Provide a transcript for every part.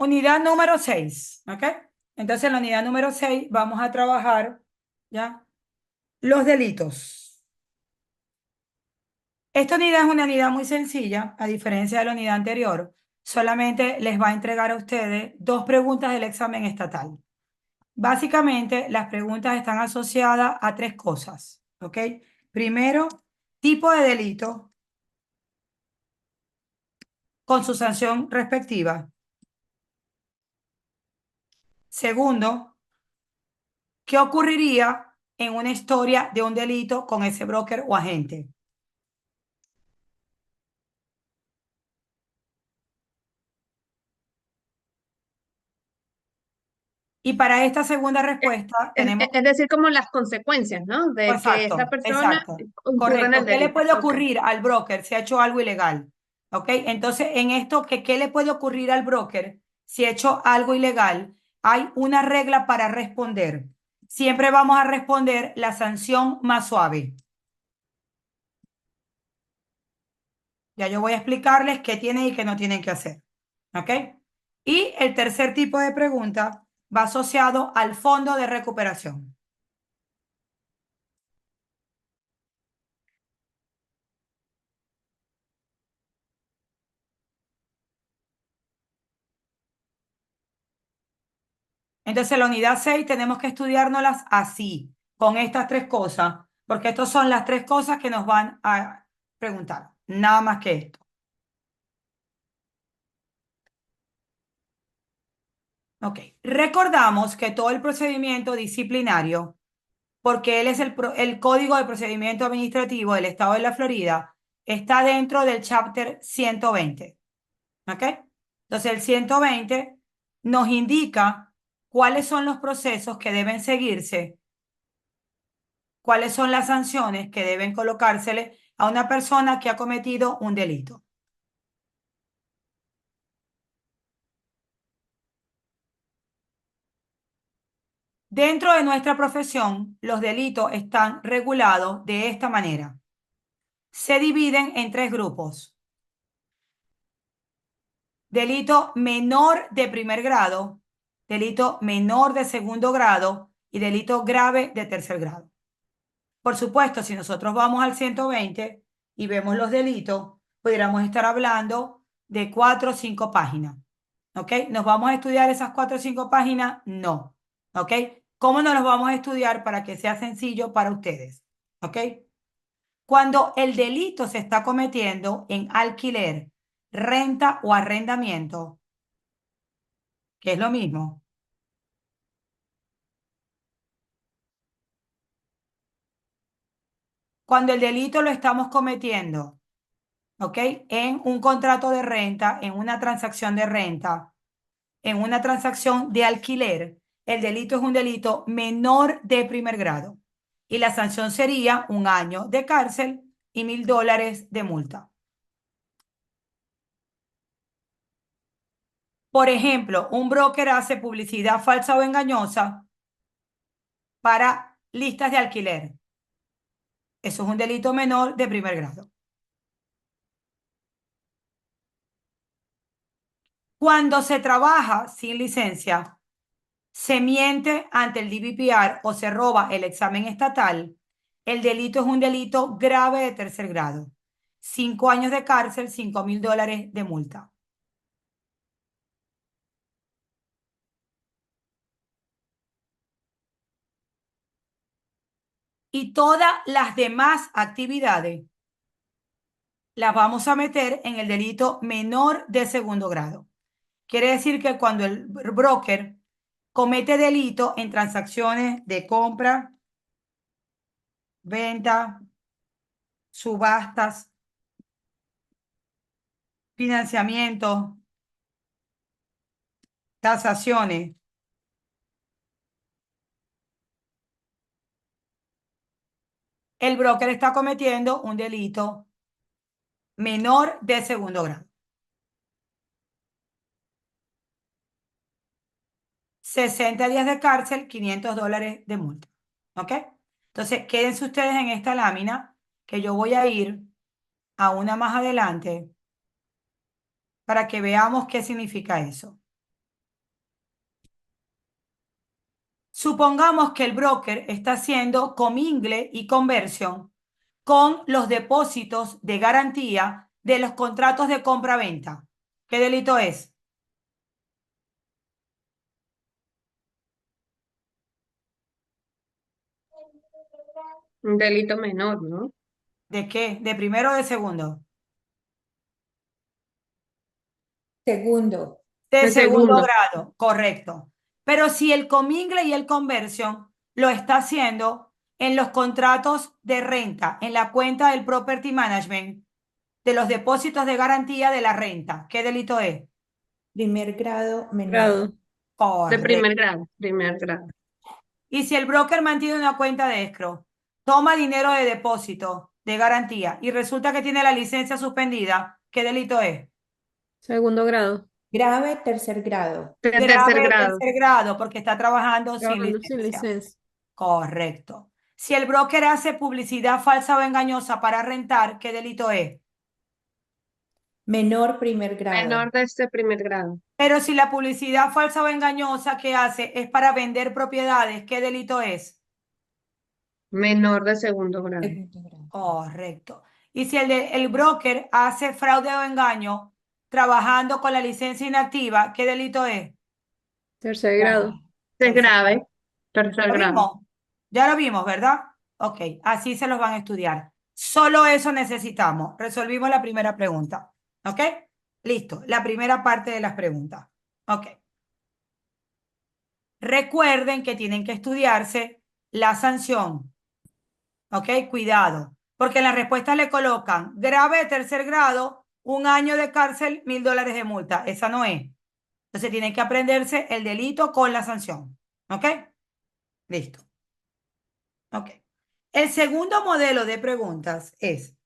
Unidad número 6, ¿ok? Entonces, en la unidad número 6 vamos a trabajar, ¿ya? Los delitos. Esta unidad es una unidad muy sencilla, a diferencia de la unidad anterior. Solamente les va a entregar a ustedes dos preguntas del examen estatal. Básicamente, las preguntas están asociadas a tres cosas, ¿ok? Primero, tipo de delito con su sanción respectiva. Segundo, ¿qué ocurriría en una historia de un delito con ese broker o agente? Y para esta segunda respuesta tenemos, Es decir, como las consecuencias, ¿no? De que esta exacto, persona exacto, incurra en el correcto. ¿Qué le delito. puede Ok. ocurrir al broker si ha hecho algo ilegal? ¿Ok? Entonces, en esto, ¿qué le puede ocurrir al broker si ha hecho algo ilegal? Hay una regla para responder. Siempre vamos a responder la sanción más suave. Ya yo voy a explicarles qué tienen y qué no tienen que hacer. ¿Ok? Y el tercer tipo de pregunta va asociado al fondo de recuperación. Entonces, la unidad 6 tenemos que estudiárnoslas así, con estas tres cosas, porque estas son las tres cosas que nos van a preguntar. Nada más que esto. Ok. Recordamos que todo el procedimiento disciplinario, porque él es el Código de Procedimiento Administrativo del Estado de la Florida, está dentro del chapter 120. ¿Ok? Entonces, el 120 nos indica cuáles son los procesos que deben seguirse, cuáles son las sanciones que deben colocársele a una persona que ha cometido un delito. Dentro de nuestra profesión, los delitos están regulados de esta manera. Se dividen en tres grupos. Delito menor de primer grado, delito menor de segundo grado y delito grave de tercer grado. Por supuesto, si nosotros vamos al 120 y vemos los delitos, pudiéramos estar hablando de 4 o 5 páginas. ¿Ok? ¿Nos vamos a estudiar esas 4 o 5 páginas? No. ¿Ok? ¿Cómo nos los vamos a estudiar para que sea sencillo para ustedes? ¿Ok? Cuando el delito se está cometiendo en alquiler, renta o arrendamiento, que es lo mismo, cuando el delito lo estamos cometiendo, ¿ok? En un contrato de renta, en una transacción de renta, en una transacción de alquiler, el delito es un delito menor de primer grado y la sanción sería 1 año de cárcel y $1,000 de multa. Por ejemplo, un broker hace publicidad falsa o engañosa para listas de alquiler. Eso es un delito menor de primer grado. Cuando se trabaja sin licencia, se miente ante el DBPR o se roba el examen estatal, el delito es un delito grave de tercer grado. 5 años de cárcel, $5,000 de multa. Y todas las demás actividades las vamos a meter en el delito menor de segundo grado. Quiere decir que cuando el broker comete delito en transacciones de compra, venta, subastas, financiamiento, tasaciones, el broker está cometiendo un delito menor de segundo grado. 60 días de cárcel, $500 de multa. ¿Ok? Entonces, quédense ustedes en esta lámina que yo voy a ir a una más adelante para que veamos qué significa eso. Supongamos que el broker está haciendo comingle y conversión con los depósitos de garantía de los contratos de compra-venta. ¿Qué delito es? Un delito menor, ¿no? ¿De qué? ¿De primero o de segundo? Segundo. De El segundo segundo. grado, correcto. Pero si el comingle y el conversion lo está haciendo en los contratos de renta, en la cuenta del property management, de los depósitos de garantía de la renta, ¿qué delito es? Primer grado menor. Grado. De Correcto. primer grado. Primer grado. Y si el broker mantiene una cuenta de escrow, toma dinero de depósito, de garantía, y resulta que tiene la licencia suspendida, ¿qué delito es? Segundo grado. Grave tercer grado. De tercer Grave grado. tercer grado, porque está trabajando sin Trabajando sin licencia. licencia. Correcto. Si el broker hace publicidad falsa o engañosa para rentar, ¿qué delito es? Menor primer grado. Menor de este primer grado. Pero si la publicidad falsa o engañosa que hace es para vender propiedades, ¿qué delito es? Menor de segundo grado. Segundo grado. Correcto. Y si el broker hace fraude o engaño trabajando con la licencia inactiva, ¿qué delito es? Tercer Grave. grado. De Tercer grave. grado. Tercer ¿Lo grado. vimos? Ya lo vimos, ¿verdad? Ok, así se los van a estudiar. Solo eso necesitamos. Resolvimos la primera pregunta. ¿Ok? Listo, la primera parte de las preguntas. Ok. Recuerden que tienen que estudiarse la sanción. ¿Ok? Cuidado, porque en las respuestas le colocan grave de tercer grado, 1 año de cárcel, $1.000 de multa. Esa no es. Entonces tienen que aprenderse el delito con la sanción. ¿Ok? Listo. Ok. El segundo modelo de preguntas es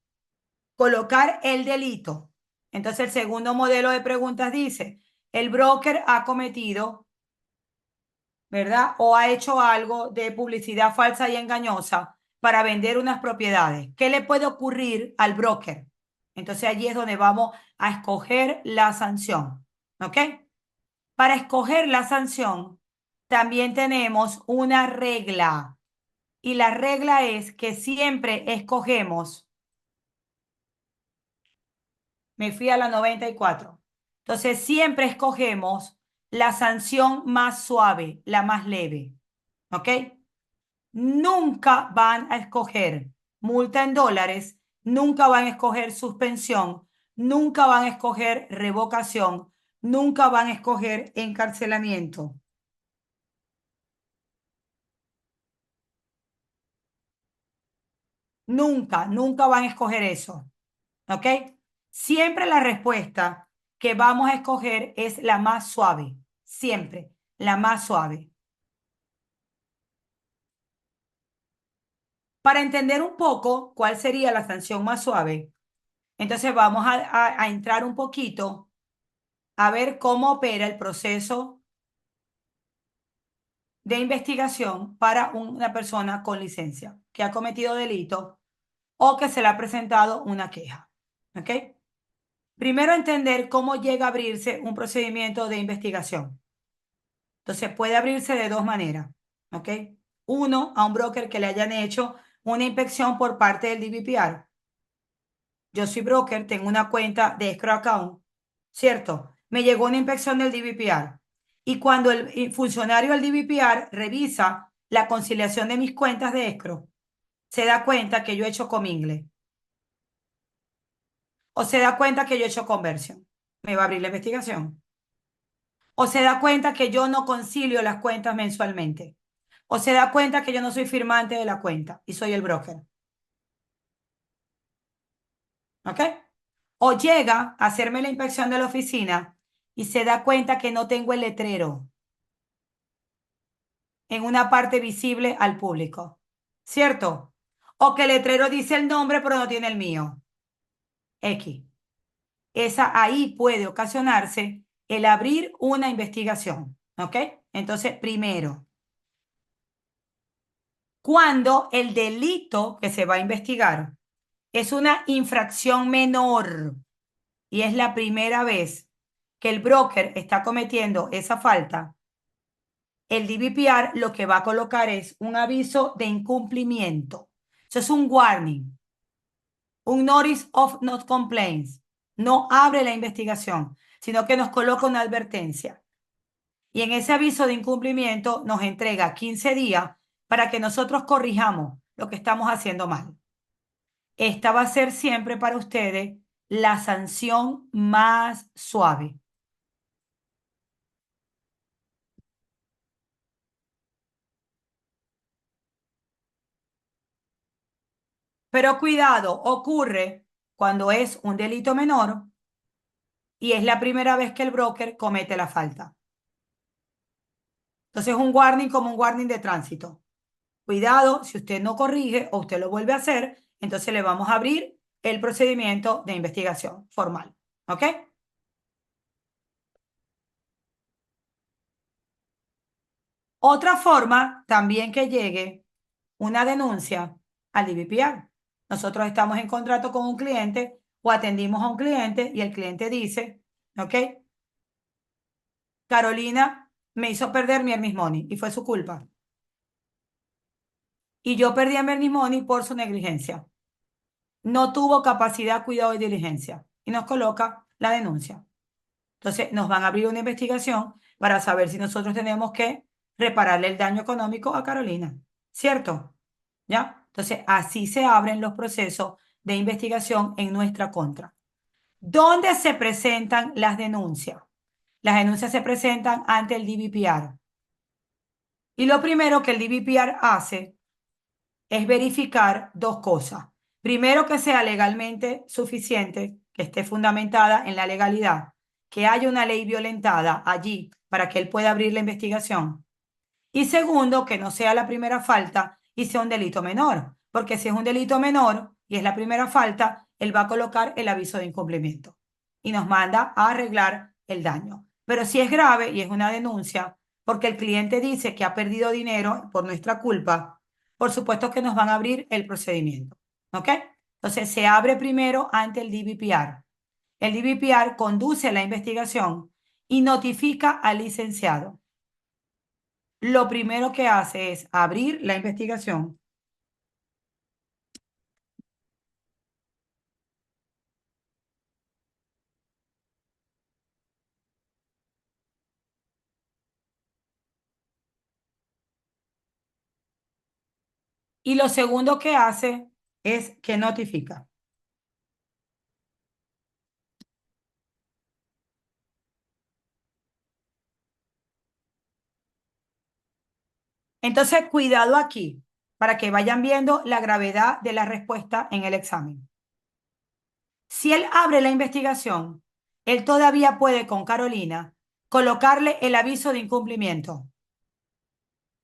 colocar el delito. Entonces el segundo modelo de preguntas dice, el broker ha cometido, ¿verdad? O ha hecho algo de publicidad falsa y engañosa para vender unas propiedades. ¿Qué le puede ocurrir al broker? Entonces allí es donde vamos a escoger la sanción. ¿Ok? Para escoger la sanción, también tenemos una regla. Y la regla es que siempre escogemos, me fui a la 94. Entonces siempre escogemos la sanción más suave, la más leve. ¿Ok? Nunca van a escoger multa en dólares, nunca van a escoger suspensión, nunca van a escoger revocación, nunca van a escoger encarcelamiento. Nunca, nunca van a escoger eso. ¿Ok? Siempre la respuesta que vamos a escoger es la más suave. Siempre, la más suave. Para entender un poco cuál sería la sanción más suave, entonces vamos a entrar un poquito a ver cómo opera el proceso de investigación para una persona con licencia que ha cometido delito o que se le ha presentado una queja. ¿Ok? Primero entender cómo llega a abrirse un procedimiento de investigación. Entonces puede abrirse de dos maneras. ¿Ok? Uno, a un broker que le hayan hecho una inspección por parte del DBPR. Yo soy broker, tengo una cuenta de escrow account, ¿cierto? Me llegó una inspección del DBPR y cuando el funcionario del DBPR revisa la conciliación de mis cuentas de escrow, se da cuenta que yo he hecho comingle o se da cuenta que yo he hecho conversión. Me va a abrir la investigación. O se da cuenta que yo no concilio las cuentas mensualmente. O se da cuenta que yo no soy firmante de la cuenta y soy el broker. ¿Ok? O llega a hacerme la inspección de la oficina y se da cuenta que no tengo el letrero en una parte visible al público, ¿cierto? O que el letrero dice el nombre pero no tiene el mío. X. Esa ahí puede ocasionarse el abrir una investigación, ¿ok? Entonces, primero, cuando el delito que se va a investigar es una infracción menor y es la primera vez que el broker está cometiendo esa falta, el DBPR lo que va a colocar es un aviso de incumplimiento. Eso es un warning, un notice of not complaints. No abre la investigación, sino que nos coloca una advertencia. Y en ese aviso de incumplimiento nos entrega 15 días para que nosotros corrijamos lo que estamos haciendo mal. Esta va a ser siempre para ustedes la sanción más suave. Pero cuidado, ocurre cuando es un delito menor y es la primera vez que el broker comete la falta. Entonces es un warning como un warning de tránsito. Cuidado, si usted no corrige o usted lo vuelve a hacer, entonces le vamos a abrir el procedimiento de investigación formal. ¿Ok? Otra forma también que llegue una denuncia al DBPR. Nosotros estamos en contrato con un cliente o atendimos a un cliente y el cliente dice, ¿ok? Carolina me hizo perder mi earnest money y fue su culpa. Y yo perdí mi earnest money por su negligencia. No tuvo capacidad, cuidado y diligencia. Y nos coloca la denuncia. Entonces nos van a abrir una investigación para saber si nosotros tenemos que repararle el daño económico a Carolina. ¿Cierto? ¿Ya? Entonces así se abren los procesos de investigación en nuestra contra. ¿Dónde se presentan las denuncias? Las denuncias se presentan ante el DBPR. Y lo primero que el DBPR hace es verificar dos cosas. Primero, que sea legalmente suficiente, que esté fundamentada en la legalidad, que haya una ley violentada allí para que él pueda abrir la investigación. Y segundo, que no sea la primera falta y sea un delito menor, porque si es un delito menor y es la primera falta, él va a colocar el aviso de incumplimiento y nos manda a arreglar el daño. Pero si es grave y es una denuncia, porque el cliente dice que ha perdido dinero por nuestra culpa, por supuesto que nos van a abrir el procedimiento. ¿Ok? Entonces se abre primero ante el DBPR. El DBPR conduce la investigación y notifica al licenciado. Lo primero que hace es abrir la investigación. Y lo segundo que hace es que notifica. Entonces, cuidado aquí para que vayan viendo la gravedad de la respuesta en el examen. Si él abre la investigación, él todavía puede con Carolina colocarle el aviso de incumplimiento.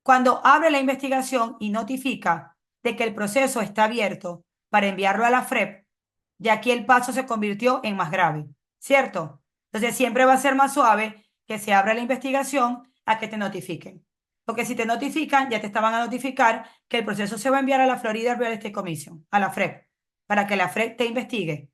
Cuando abre la investigación y notifica de que el proceso está abierto para enviarlo a la FREP, de aquí el paso se convirtió en más grave, ¿cierto? Entonces siempre va a ser más suave que se abra la investigación a que te notifiquen. Porque si te notifican, ya te estaban a notificar que el proceso se va a enviar a la Florida Real Estate Commission, a la FREP, para que la FREP te investigue.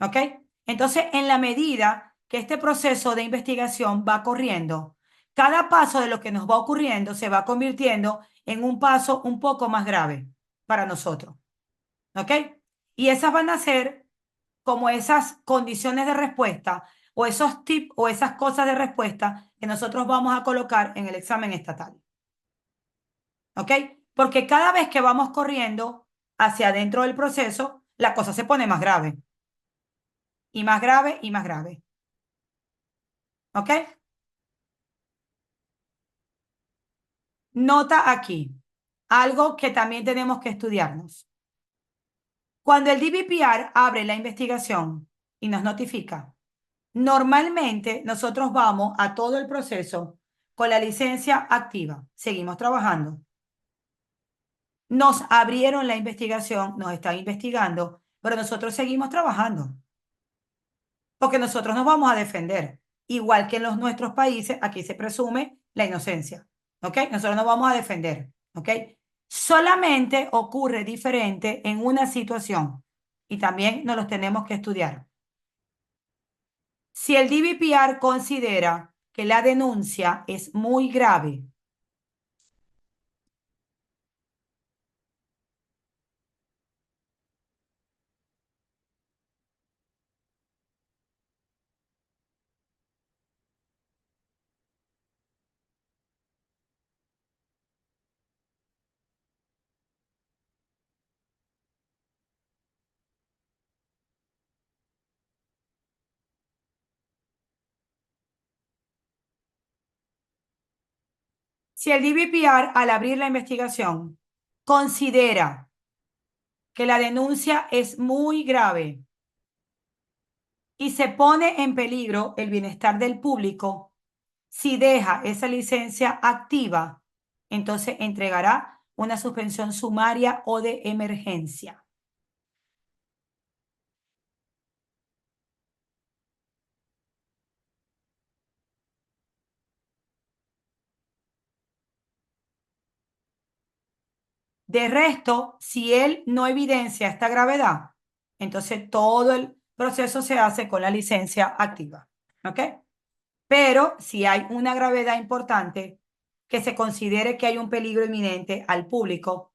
¿Ok? Entonces, en la medida que este proceso de investigación va corriendo, cada paso de lo que nos va ocurriendo se va convirtiendo en un paso un poco más grave para nosotros. ¿Ok? Y esas van a ser como esas condiciones de respuesta o esos tips o esas cosas de respuesta que nosotros vamos a colocar en el examen estatal. ¿Ok? Porque cada vez que vamos corriendo hacia adentro del proceso, la cosa se pone más grave. Y más grave y más grave. ¿Ok? Nota aquí, algo que también tenemos que estudiarnos. Cuando el DBPR abre la investigación y nos notifica, normalmente nosotros vamos a todo el proceso con la licencia activa. Seguimos trabajando. Nos abrieron la investigación, nos están investigando, pero nosotros seguimos trabajando. Porque nosotros nos vamos a defender. Igual que en nuestros países, aquí se presume la inocencia. ¿Ok? Nosotros nos vamos a defender. ¿Ok? Solamente ocurre diferente en una situación. Y también nos los tenemos que estudiar. Si el DBPR considera que la denuncia es muy grave. Si el DBPR, al abrir la investigación, considera que la denuncia es muy grave y se pone en peligro el bienestar del público, si deja esa licencia activa, entonces entregará una suspensión sumaria o de emergencia. De resto, si él no evidencia esta gravedad, entonces todo el proceso se hace con la licencia activa. ¿Ok? Pero si hay una gravedad importante, que se considere que hay un peligro inminente al público,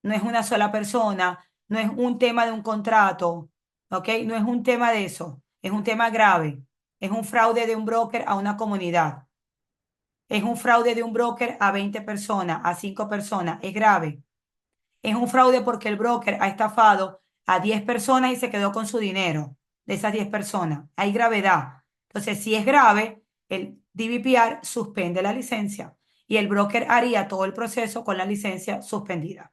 no es una sola persona, no es un tema de un contrato, ¿ok? No es un tema de eso, es un tema grave, es un fraude de un broker a una comunidad, es un fraude de un broker a 20 personas, a 5 personas, es grave. Es un fraude porque el broker ha estafado a 10 personas y se quedó con su dinero de esas 10 personas. Hay gravedad. Entonces, si es grave, el DBPR suspende la licencia y el broker haría todo el proceso con la licencia suspendida.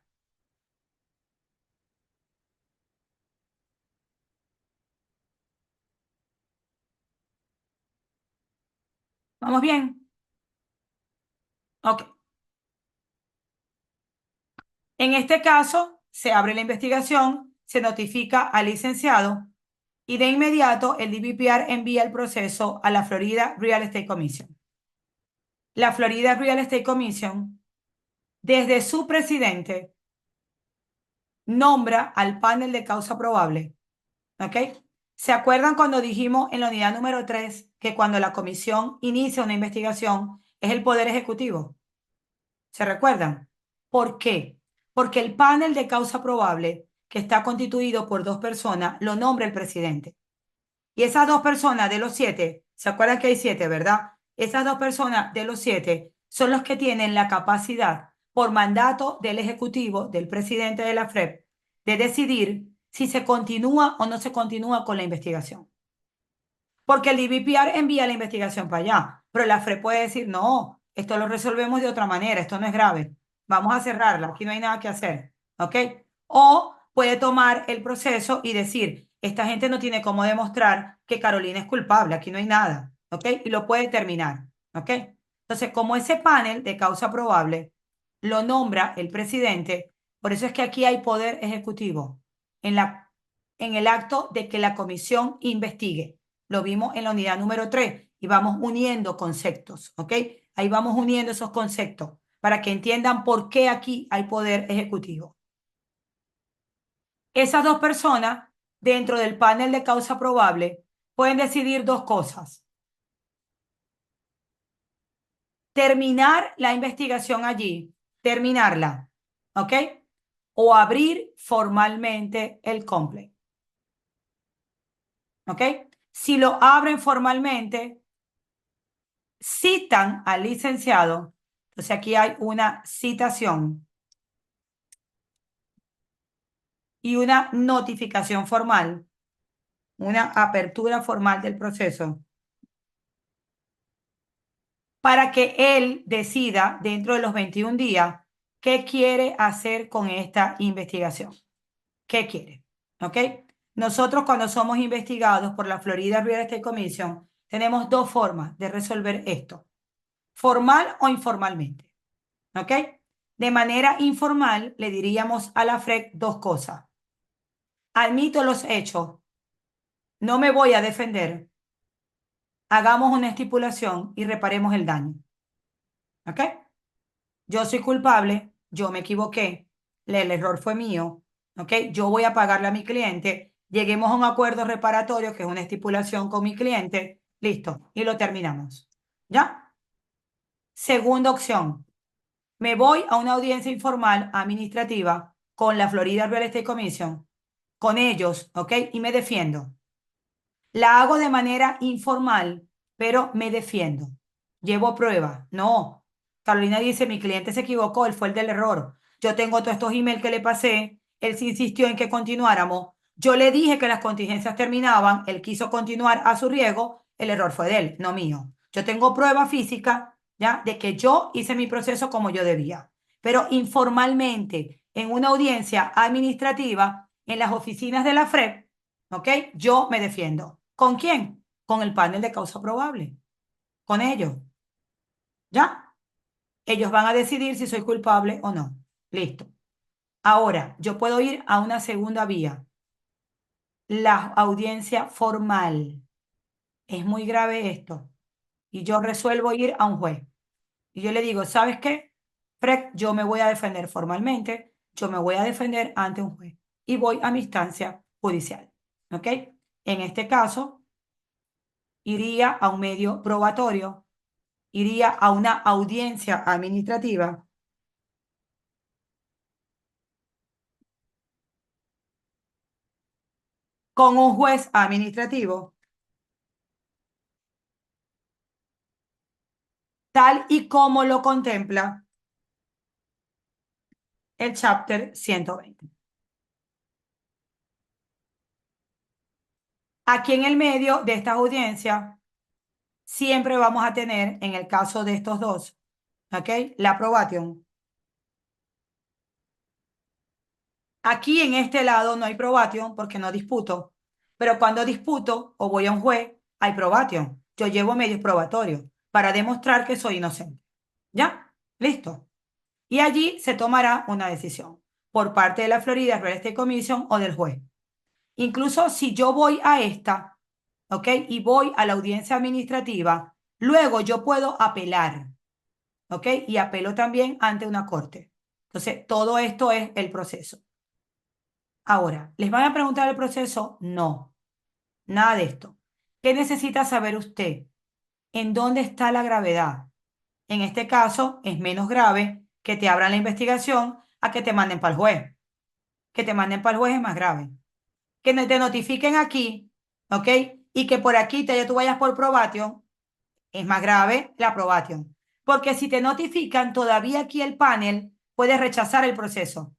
¿Vamos bien? Ok. En este caso, se abre la investigación, se notifica al licenciado y de inmediato el DBPR envía el proceso a la Florida Real Estate Commission. La Florida Real Estate Commission, desde su presidente, nombra al panel de causa probable. ¿Ok? ¿Se acuerdan cuando dijimos en la unidad número 3 que cuando la comisión inicia una investigación es el Poder Ejecutivo? ¿Se recuerdan? ¿Por qué? Porque el panel de causa probable, que está constituido por 2 personas, lo nombra el presidente. Y esas 2 personas de los 7, ¿se acuerdan que hay 7, verdad? Esas 2 personas de los 7 son los que tienen la capacidad, por mandato del Ejecutivo, del presidente de la FREP, de decidir si se continúa o no se continúa con la investigación. Porque el DBPR envía la investigación para allá, pero la FREP puede decir, no, esto lo resolvemos de otra manera, esto no es grave, vamos a cerrarla, aquí no hay nada que hacer, ¿ok? O puede tomar el proceso y decir, esta gente no tiene cómo demostrar que Carolina es culpable, aquí no hay nada, ¿ok? Y lo puede terminar, ¿ok? Entonces, como ese panel de causa probable lo nombra el presidente, por eso es que aquí hay poder ejecutivo en el acto de que la comisión investigue. Lo vimos en la unidad número 3 y vamos uniendo conceptos, ¿ok? Ahí vamos uniendo esos conceptos para que entiendan por qué aquí hay poder ejecutivo. Esas 2 personas dentro del panel de causa probable pueden decidir 2 cosas. Terminar la investigación allí, terminarla, ¿ok? O abrir formalmente el complaint, ¿ok? Si lo abren formalmente, citan al licenciado, entonces aquí hay una citación y una notificación formal, una apertura formal del proceso, para que él decida dentro de los 21 días qué quiere hacer con esta investigación. ¿Qué quiere? ¿Ok? Nosotros cuando somos investigados por la Florida Real Estate Commission, tenemos 2 formas de resolver esto, formal o informalmente. ¿Ok? De manera informal, le diríamos a la FREC 2 cosas. Admito los hechos, no me voy a defender, hagamos una estipulación y reparemos el daño. ¿Ok? Yo soy culpable, yo me equivoqué, el error fue mío, ¿ok? Yo voy a pagarle a mi cliente, lleguemos a un acuerdo reparatorio, que es una estipulación con mi cliente, listo, y lo terminamos. ¿Ya? Segunda opción. Me voy a una audiencia informal administrativa con la Florida Real Estate Commission, con ellos, ¿ok? Y me defiendo. La hago de manera informal, pero me defiendo. Llevo pruebas. No. Carolina dice, mi cliente se equivocó, él fue el del error. Yo tengo todos estos emails que le pasé, él se insistió en que continuáramos. Yo le dije que las contingencias terminaban, él quiso continuar a su riesgo, el error fue de él, no mío. Yo tengo prueba física, ¿ya? De que yo hice mi proceso como yo debía. Pero informalmente, en una audiencia administrativa, en las oficinas de la FREP, ¿ok? Yo me defiendo. ¿Con quién? Con el panel de causa probable. Con ellos. ¿Ya? Ellos van a decidir si soy culpable o no. Listo. Ahora, yo puedo ir a una segunda vía. La audiencia formal. Es muy grave esto. Y yo resuelvo ir a un juez. Y yo le digo, ¿sabes qué? Fred, yo me voy a defender formalmente. Yo me voy a defender ante un juez. Y voy a mi instancia judicial. ¿Ok? En este caso, iría a un medio probatorio, iría a una audiencia administrativa con un juez administrativo, tal y como lo contempla el chapter 120. Aquí en el medio de esta audiencia, siempre vamos a tener, en el caso de estos dos, ¿ok? La probation. Aquí en este lado no hay probation porque no disputo, pero cuando disputo o voy a un juez, hay probation. Yo llevo medios probatorios para demostrar que soy inocente. ¿Ya? Listo. Y allí se tomará una decisión por parte de la Florida Real Estate Commission o del juez. Incluso si yo voy a esta, ¿ok? Y voy a la audiencia administrativa, luego yo puedo apelar, ¿ok? Y apelo también ante una corte. Entonces, todo esto es el proceso. Ahora, ¿les van a preguntar el proceso? No, nada de esto. ¿Qué necesita saber usted? ¿En dónde está la gravedad? En este caso, es menos grave que te abran la investigación a que te manden para el juez. Que te manden para el juez es más grave. Que te notifiquen aquí, ¿ok? Y que por aquí tú vayas por probation, es más grave la probation. Porque si te notifican, todavía aquí el panel puede rechazar el proceso.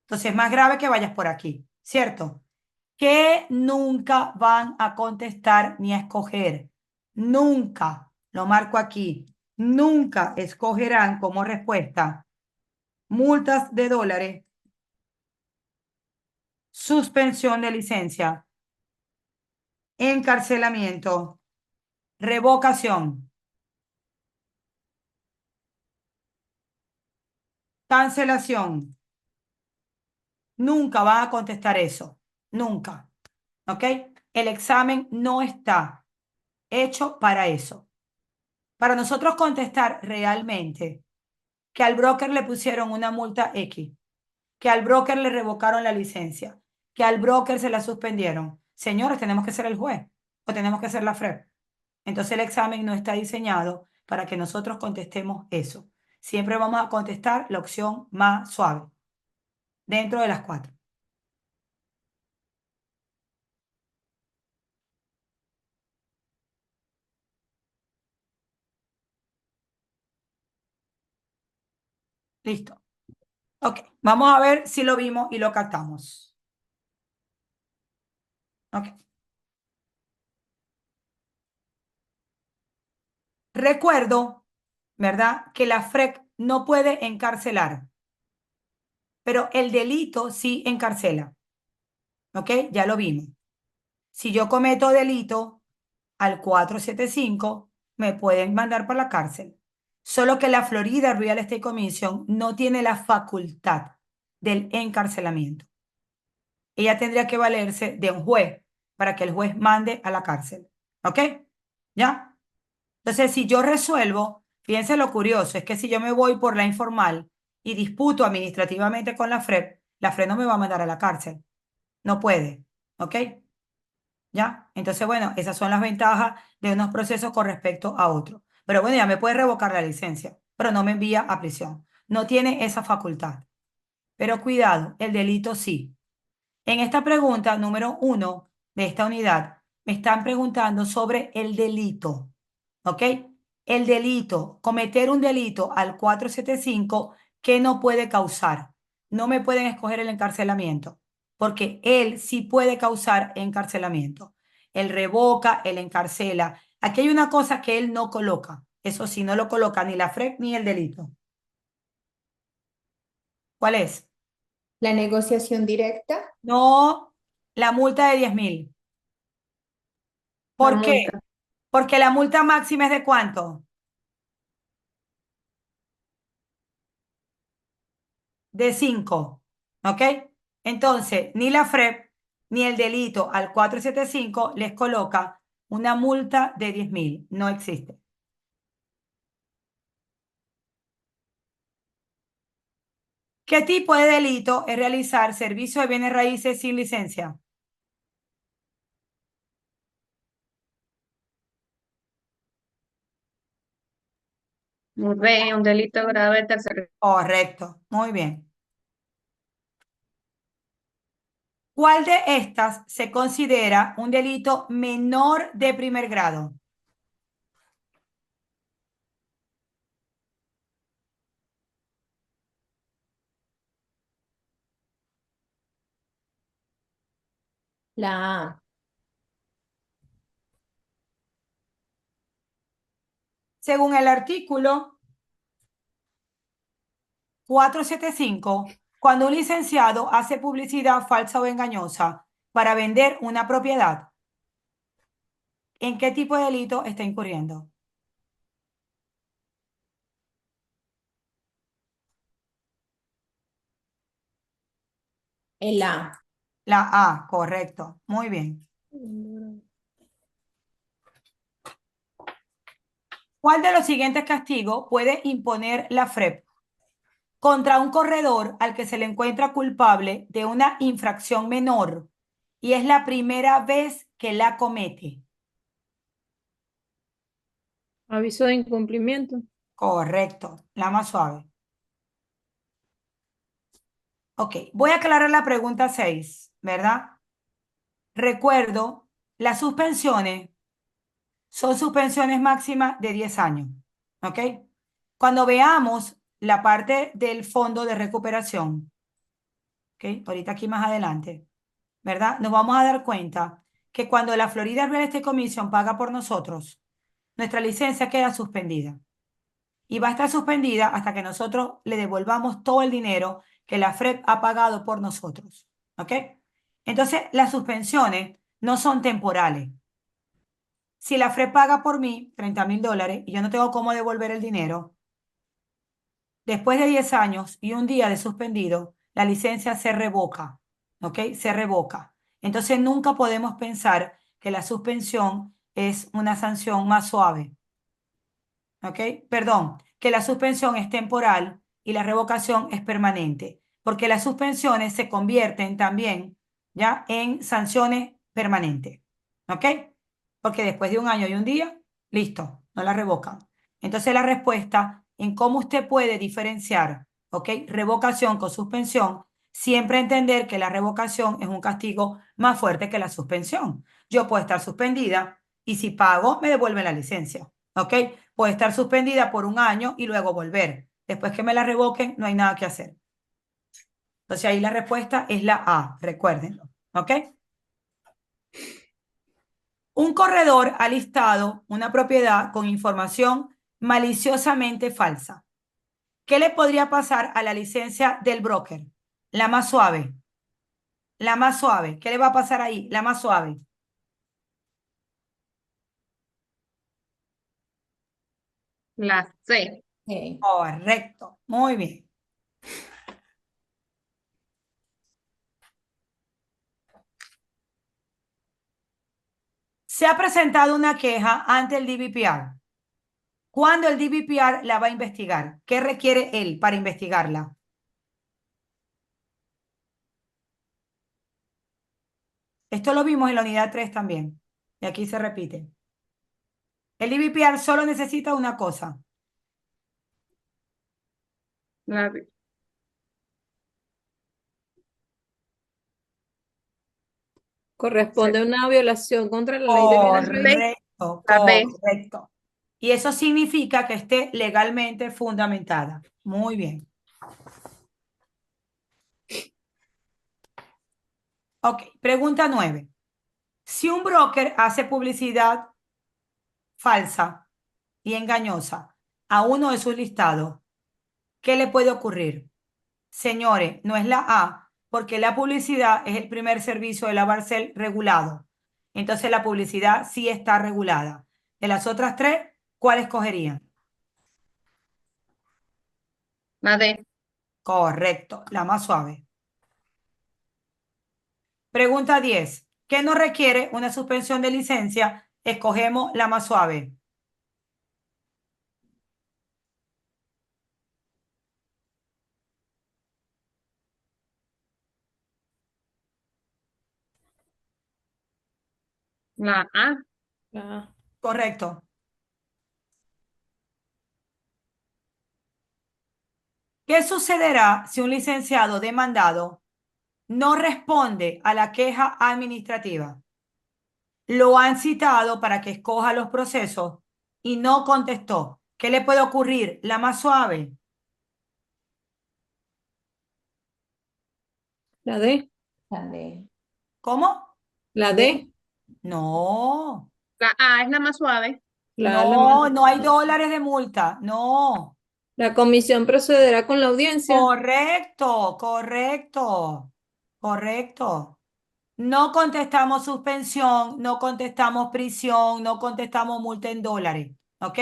Entonces es más grave que vayas por aquí, ¿cierto? Que nunca van a contestar ni a escoger. Nunca, lo marco aquí, nunca escogerán como respuesta multas de dólares, suspensión de licencia, encarcelamiento, revocación, cancelación. Nunca van a contestar eso. Nunca. ¿Ok? El examen no está hecho para eso. Para nosotros contestar realmente que al broker le pusieron una multa X, que al broker le revocaron la licencia, que al broker se la suspendieron. Señores, tenemos que ser el juez o tenemos que ser la FREP. Entonces el examen no está diseñado para que nosotros contestemos eso. Siempre vamos a contestar la opción más suave, dentro de las 4. Listo. Ok, vamos a ver si lo vimos y lo captamos. Ok. Recuerdo, ¿verdad?, que la FREC no puede encarcelar, pero el delito sí encarcela. ¿Ok? Ya lo vimos. Si yo cometo delito al 475, me pueden mandar para la cárcel. Solo que la Florida Real Estate Commission no tiene la facultad del encarcelamiento. Ella tendría que valerse de un juez para que el juez mande a la cárcel. ¿Ok? ¿Ya? Entonces, si yo resuelvo, fíjense lo curioso, es que si yo me voy por la informal y disputo administrativamente con la FREP no me va a mandar a la cárcel. No puede. ¿Ok? ¿Ya? Entonces, bueno, esas son las ventajas de unos procesos con respecto a otros. Pero bueno, ya me puede revocar la licencia, pero no me envía a prisión. No tiene esa facultad. Pero cuidado, el delito sí. En esta pregunta número 1 de esta unidad, me están preguntando sobre el delito. ¿Ok? El delito, cometer un delito al 475 que no puede causar. No me pueden escoger el encarcelamiento, porque él sí puede causar encarcelamiento. Él revoca, él encarcela. Aquí hay una cosa que él no coloca. Eso sí, no lo coloca ni la FREC ni el delito. ¿Cuál es? La negociación directa. No, la multa de 10.000. La ¿Por qué? multa. Porque la multa máxima es de ¿cuánto? De 5. ¿Ok? Entonces, ni la FREP ni el delito al 475 les coloca una multa de 10.000. No existe. ¿Qué tipo de delito es realizar servicio de bienes raíces sin licencia? Un delito grave de tercer grado. Correcto. Muy bien. ¿Cuál de estas se considera un delito menor de primer grado? La A. Según el artículo 475, cuando un licenciado hace publicidad falsa o engañosa para vender una propiedad, ¿en qué tipo de delito está incurriendo? El A. La A, correcto. Muy bien. ¿Cuál de los siguientes castigos puede imponer la FREP contra un corredor al que se le encuentra culpable de una infracción menor y es la primera vez que la comete? Aviso de incumplimiento. Correcto, la más suave. Ok, voy a aclarar la pregunta 6, ¿verdad? Recuerdo, las suspensiones son suspensiones máximas de 10 años, ¿ok? Cuando veamos la parte del fondo de recuperación, ¿ok? Ahorita aquí más adelante, ¿verdad? Nos vamos a dar cuenta que cuando la Florida Real Estate Commission paga por nosotros, nuestra licencia queda suspendida y va a estar suspendida hasta que nosotros le devolvamos todo el dinero que la FREP ha pagado por nosotros, ¿ok? Entonces, las suspensiones no son temporales. Si la FREP paga por mí $30.000 y yo no tengo cómo devolver el dinero, después de 10 años y un día de suspendido, la licencia se revoca, ¿ok? Se revoca. Entonces nunca podemos pensar que la suspensión es una sanción más suave, ¿ok? Perdón, que la suspensión es temporal y la revocación es permanente, porque las suspensiones se convierten también, ¿ya? En sanciones permanentes, ¿ok? Porque después de un año y un día, listo, no la revocan. Entonces la respuesta en cómo usted puede diferenciar, ¿ok? Revocación con suspensión, siempre entender que la revocación es un castigo más fuerte que la suspensión. Yo puedo estar suspendida y si pago, me devuelven la licencia, ¿ok? Puede estar suspendida por un año y luego volver. Después que me la revoquen, no hay nada que hacer. Entonces ahí la respuesta es la A, recuérdenlo, ¿ok? Un corredor ha listado una propiedad con información maliciosamente falsa. ¿Qué le podría pasar a la licencia del broker? La más suave. La más suave. ¿Qué le va a pasar ahí? La más suave. La C. Sí. Correcto. Muy bien. Se ha presentado una queja ante el DBPR. ¿Cuándo el DBPR la va a investigar? ¿Qué requiere él para investigarla? Esto lo vimos en la unidad 3 también. Y aquí se repite. El DBPR solo necesita una cosa. La B. Corresponde a una violación contra la ley de bienes raíces. Correcto, La B. correcto. Y eso significa que esté legalmente fundamentada. Muy bien. Ok, pregunta 9. Si un broker hace publicidad falsa y engañosa a uno de sus listados, ¿qué le puede ocurrir? Señores, no es la A, porque la publicidad es el primer servicio de la Barcel regulado. Entonces la publicidad sí está regulada. De las otras tres, ¿cuál escogerían? La D. Correcto, la más suave. Pregunta 10. ¿Qué no requiere una suspensión de licencia? Escogemos la más suave. La A. Ah, Correcto. ¿Qué sucederá si un licenciado demandado no responde a la queja administrativa? Lo han citado para que escoja los procesos y no contestó. ¿Qué le puede ocurrir? La más suave. la D. La D. ¿Cómo? La D. No, La A es la más suave. La no hay dólares de multa. No. La comisión procederá con la audiencia. Correcto, correcto, correcto. No contestamos suspensión, no contestamos prisión, no contestamos multa en dólares. ¿Ok?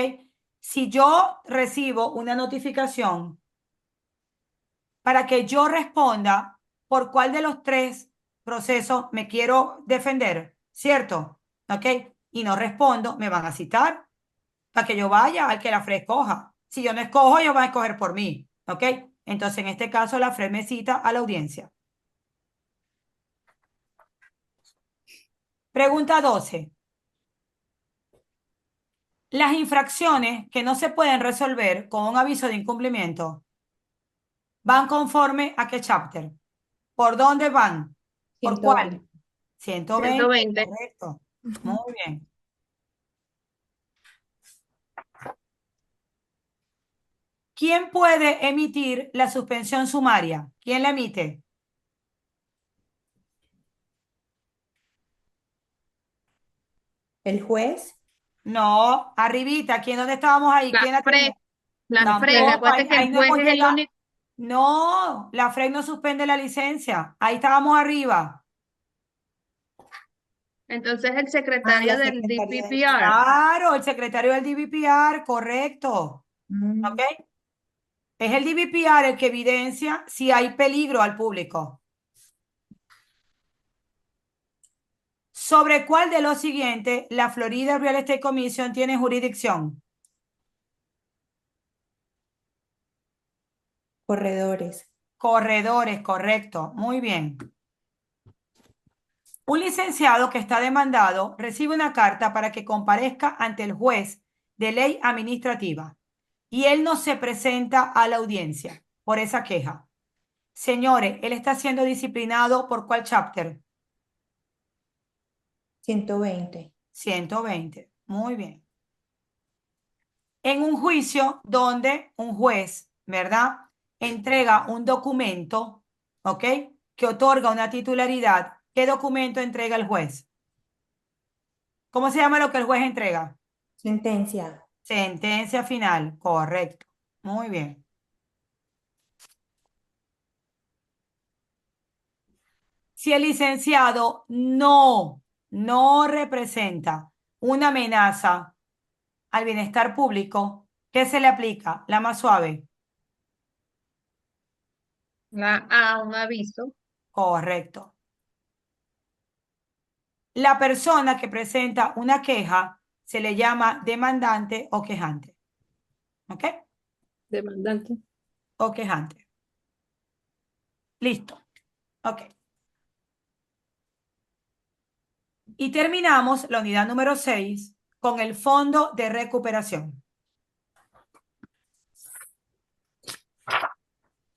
Si yo recibo una notificación para que yo responda por cuál de los tres procesos me quiero defender, ¿cierto? ¿Ok? Y no respondo, me van a citar para que yo vaya al que la FRE escoja. Si yo no escojo, ellos van a escoger por mí. ¿Ok? Entonces, en este caso, la FRE me cita a la audiencia. Pregunta 12. Las infracciones que no se pueden resolver con un aviso de incumplimiento van conforme a qué chapter. ¿Por dónde van? ¿Por cuál? 120. 120, 120. correcto. Ujú. Muy bien. ¿Quién puede emitir la suspensión sumaria? ¿Quién la emite? El juez. No, arribita. ¿Quién dónde estábamos ahí? La ¿Quién la FRE. tiene? La La FRE. FRE. Tampoco, Acuérdate que ahí el no juez hemos es el llegado. único. No, la FRE no suspende la licencia. Ahí estábamos arriba. Entonces el Ah, secretario la del Secretaría de DPPR. Claro, el secretario del DBPR, correcto. Mm, ¿Ok? Es el DBPR el que evidencia si hay peligro al público. ¿Sobre cuál de los siguientes la Florida Real Estate Commission tiene jurisdicción? corredores. Corredores, correcto. Muy bien. Un licenciado que está demandado recibe una carta para que comparezca ante el juez de ley administrativa y él no se presenta a la audiencia por esa queja. Señores, él está siendo disciplinado ¿por cuál chapter? 120. 120. Muy bien. En un juicio donde un juez, ¿verdad? Entrega un documento, ¿ok? Que otorga una titularidad. ¿Qué documento entrega el juez? ¿Cómo se llama lo que el juez entrega? Sentencia. Sentencia final. Correcto. Muy bien. Si el licenciado no representa una amenaza al bienestar público, ¿qué se le aplica? La más suave. La A, un aviso. Correcto. La persona que presenta una queja se le llama demandante o quejante. ¿Ok? Demandante. O quejante. Listo. Ok. Y terminamos la unidad número 6 con el Fondo de Recuperación.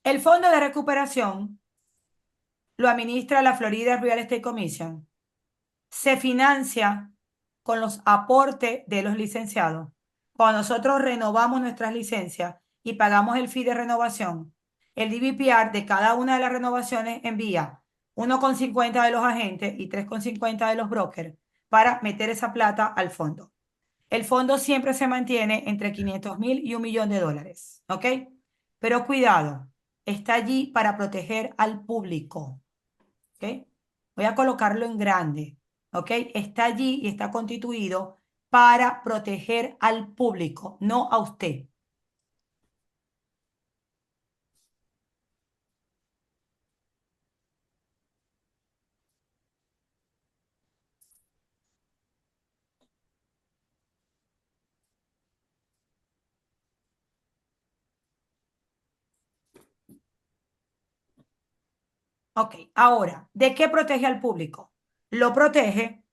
El Fondo de Recuperación lo administra la Florida Real Estate Commission. Se financia con los aportes de los licenciados. Cuando nosotros renovamos nuestras licencias y pagamos el fee de renovación, el DBPR de cada una de las renovaciones envía 1,50 de los agentes y 3,50 de los brokers para meter esa plata al fondo. El fondo siempre se mantiene entre 500,000 y $1,000,000, ¿ok? Pero cuidado, está allí para proteger al público, ¿ok? Voy a colocarlo en grande, ¿ok? Está allí y está constituido para proteger al público, no a usted. Ok, ahora, ¿de qué protege al público? Lo protege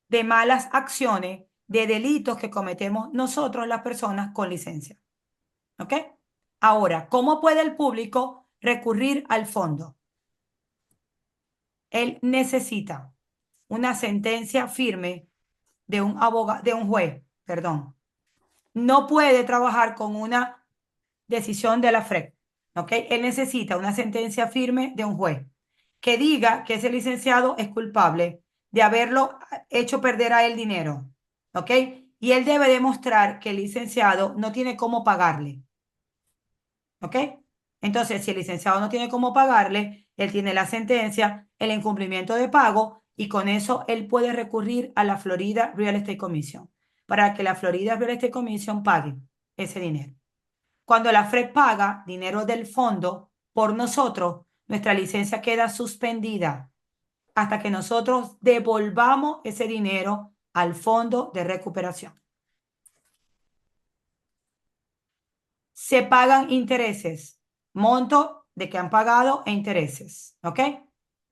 de malas acciones, de delitos que cometemos nosotros las personas con licencia. ¿Ok? Ahora, ¿cómo puede el público recurrir al fondo? Él necesita una sentencia firme de un juez, perdón. No puede trabajar con una decisión de la FREC, ¿ok? Él necesita una sentencia firme de un juez que diga que ese licenciado es culpable de haberlo hecho perder a él dinero, ¿ok? Y él debe demostrar que el licenciado no tiene cómo pagarle, ¿ok? Entonces, si el licenciado no tiene cómo pagarle, él tiene la sentencia, el incumplimiento de pago, y con eso él puede recurrir a la Florida Real Estate Commission para que la Florida Real Estate Commission pague ese dinero. Cuando la FREC paga dinero del fondo por nosotros, nuestra licencia queda suspendida hasta que nosotros devolvamos ese dinero al fondo de recuperación. Se pagan intereses, monto de que han pagado e intereses, ¿ok?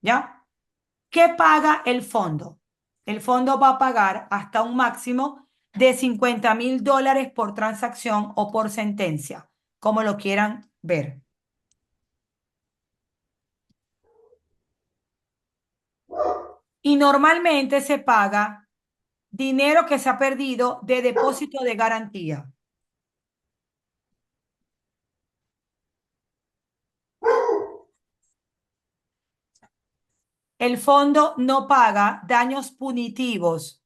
¿Ya? ¿Qué paga el fondo? El fondo va a pagar hasta un máximo de $50,000 por transacción o por sentencia, como lo quieran ver. Y normalmente se paga dinero que se ha perdido de depósito de garantía. El fondo no paga daños punitivos,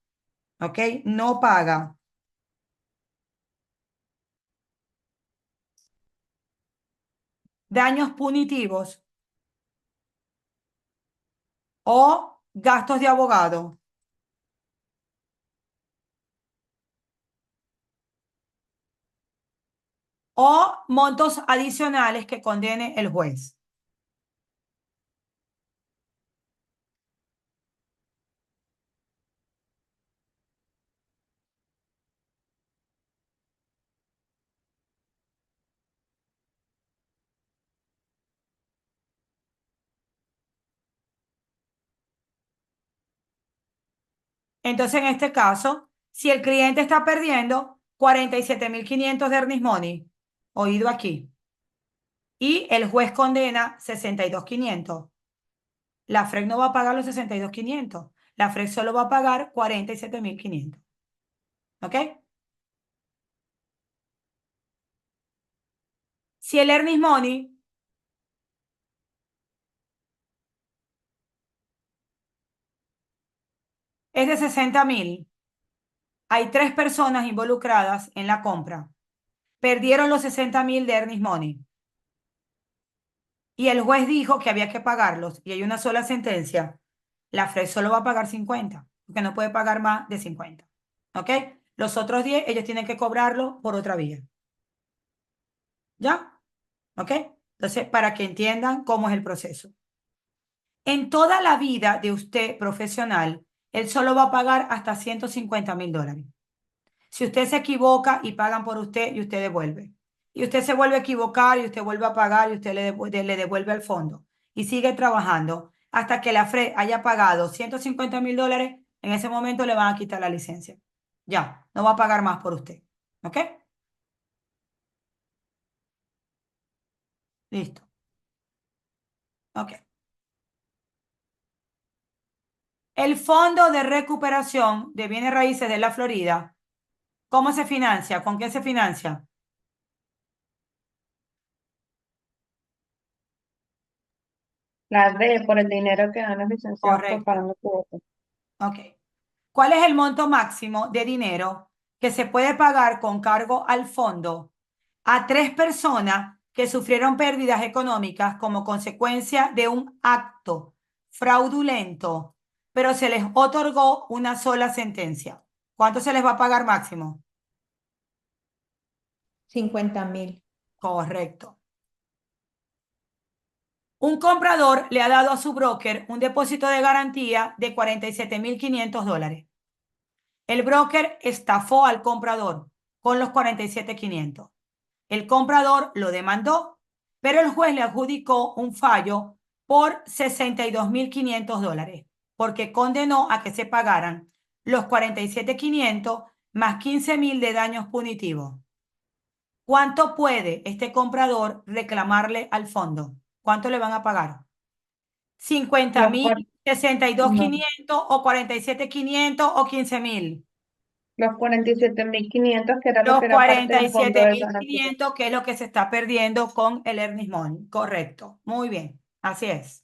¿ok? No paga. Daños punitivos o gastos de abogado. O montos adicionales que condene el juez. Entonces, en este caso, si el cliente está perdiendo 47,500 de earnest money, oído aquí, y el juez condena 62,500, la FREC no va a pagar los 62,500. La FREC solo va a pagar 47,500. ¿Ok? Si el earnest money es de 60,000, hay 3 personas involucradas en la compra. Perdieron los 60,000 de earnest money. Y el juez dijo que había que pagarlos y hay una sola sentencia. La FREC solo va a pagar 50, porque no puede pagar más de 50. ¿Ok? Los otros 10, ellos tienen que cobrarlo por otra vía. ¿Ya? ¿Ok? Entonces, para que entiendan cómo es el proceso. En toda la vida de usted profesional, él solo va a pagar hasta $150,000. Si usted se equivoca y pagan por usted y usted devuelve. Y usted se vuelve a equivocar y usted vuelve a pagar y usted le devuelve al fondo. Y sigue trabajando hasta que la FREC haya pagado $150,000, en ese momento le van a quitar la licencia. Ya, no va a pagar más por usted. ¿Ok? Listo. Ok. El Fondo de Recuperación de Bienes Raíces de la Florida, ¿cómo se financia? ¿Con qué se financia? La D, por el dinero que dan los licenciados por Correcto. pagando cuotas. Ok. ¿Cuál es el monto máximo de dinero que se puede pagar con cargo al fondo a 3 personas que sufrieron pérdidas económicas como consecuencia de un acto fraudulento, pero se les otorgó una sola sentencia? ¿Cuánto se les va a pagar máximo? 50.000. Correcto. Un comprador le ha dado a su broker un depósito de garantía de $47.500. El broker estafó al comprador con los 47.500. El comprador lo demandó, pero el juez le adjudicó un fallo por $62.500 porque condenó a que se pagaran los 47.500 más 15.000 de daños punitivos. ¿Cuánto puede este comprador reclamarle al fondo? ¿Cuánto le van a pagar? ¿50 Los, cuar- mil, sesenta y dos no, quinientos o 47.500 o 15.000? los 47.500, que era lo Los que era parte cuarenta del y fondo siete de mil garantía. quinientos, que es lo que se está perdiendo con el earnest money. Correcto. Muy bien. Así es.